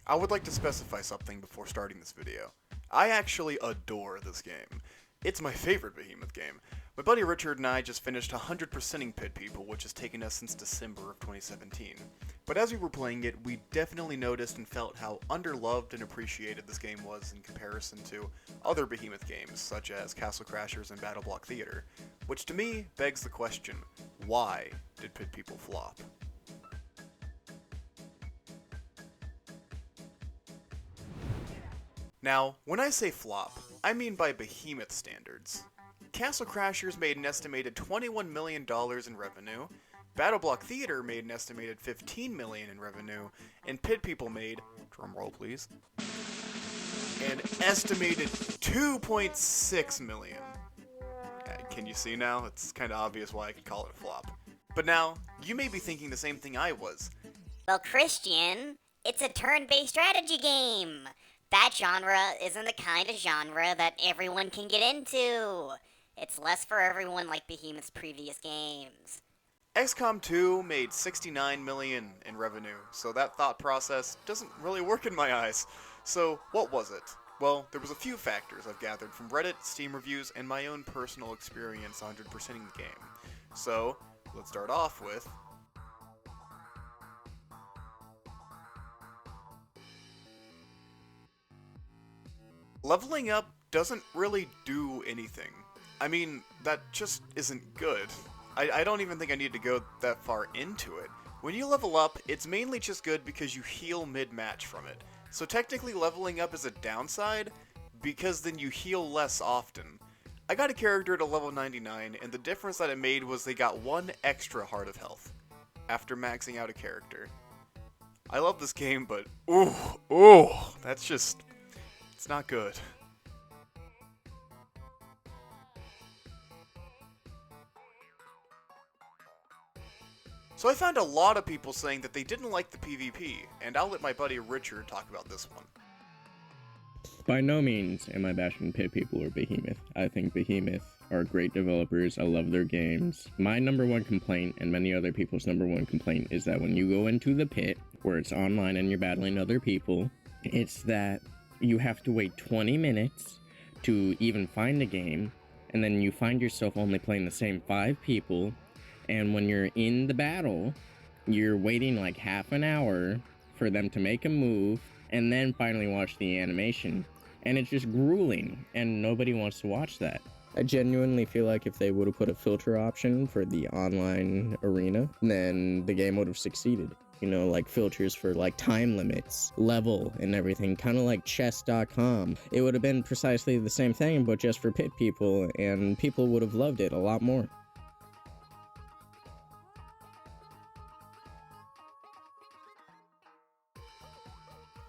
I would like to specify something before starting this video. I actually adore this game. It's my favorite Behemoth game. My buddy Richard and I just finished 100%ing Pit People, which has taken us since December of 2017. But as we were playing it, we definitely noticed and felt how underloved and appreciated this game was in comparison to other Behemoth games, such as Castle Crashers and Battle Block Theater, which to me begs the question, why did Pit People flop? Now, when I say flop, I mean by Behemoth standards. Castle Crashers made an estimated $21 million in revenue, Battle Block Theater made an estimated $15 million in revenue, and Pit People made, drumroll please, an estimated $2.6 million. Can you see now? It's kind of obvious why I could call it a flop. But now, you may be thinking the same thing I was. Well, Christian, it's a turn-based strategy game. That genre isn't the kind of genre that everyone can get into. It's less for everyone like Behemoth's previous games. XCOM 2 made $69 million in revenue, so that thought process doesn't really work in my eyes. So, what was it? Well, there was a few factors I've gathered from Reddit, Steam reviews, and my own personal experience 100%ing the game. So, let's start off with leveling up doesn't really do anything. I mean, that just isn't good. I don't even think I need to go that far into it. When you level up, it's mainly just good because you heal mid-match from it. So technically leveling up is a downside, because then you heal less often. I got a character at a level 99, and the difference that it made was they got 1 extra heart of health after maxing out a character. I love this game, but that's just, it's not good. So I found a lot of people saying that they didn't like the PvP, and I'll let my buddy Richard talk about this one. By no means am I bashing Pit People or Behemoth. I think Behemoth are great developers. I love their games. My number one complaint, and many other people's number one complaint, is that when you go into the pit, where it's online and you're battling other people, it's that you have to wait 20 minutes to even find a game, and then you find yourself only playing the same 5 people, and when you're in the battle, you're waiting like half an hour for them to make a move, and then finally watch the animation. And it's just grueling, and nobody wants to watch that. I genuinely feel like if they would have put a filter option for the online arena, then the game would have succeeded. You know, like filters for like time limits, level, and everything, kind of like chess.com. It would have been precisely the same thing, but just for Pit People, and people would have loved it a lot more.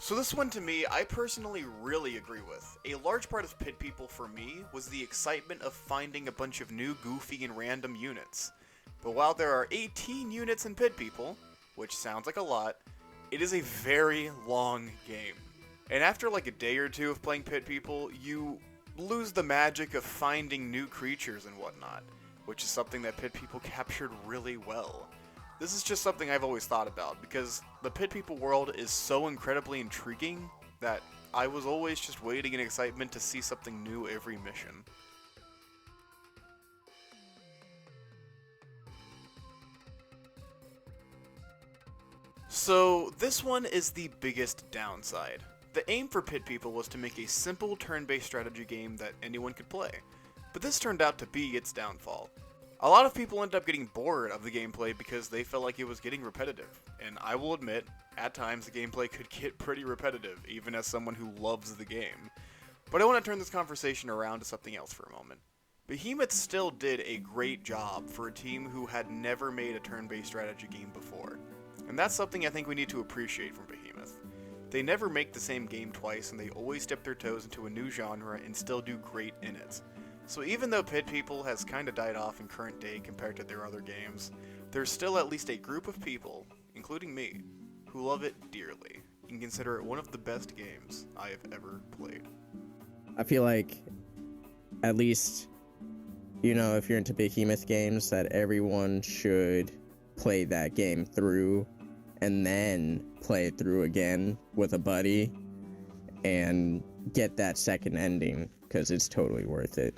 So this one to me, I personally really agree with. A large part of Pit People for me was the excitement of finding a bunch of new goofy and random units. But while there are 18 units in Pit People, which sounds like a lot, it is a very long game. And after like a day or two of playing Pit People, you lose the magic of finding new creatures and whatnot, which is something that Pit People captured really well. This is just something I've always thought about, because the Pit People world is so incredibly intriguing that I was always just waiting in excitement to see something new every mission. So this one is the biggest downside. The aim for Pit People was to make a simple turn-based strategy game that anyone could play, but this turned out to be its downfall. A lot of people end up getting bored of the gameplay because they felt like it was getting repetitive, and I will admit, at times the gameplay could get pretty repetitive, even as someone who loves the game. But I want to turn this conversation around to something else for a moment. Behemoth still did a great job for a team who had never made a turn-based strategy game before, and that's something I think we need to appreciate from Behemoth. They never make the same game twice, and they always dip their toes into a new genre and still do great in it. So even though Pit People has kinda died off in current day compared to their other games, there's still at least a group of people, including me, who love it dearly and consider it one of the best games I have ever played. I feel like, at least, you know, if you're into Behemoth games, that everyone should play that game through and then play it through again with a buddy and get that second ending, because it's totally worth it.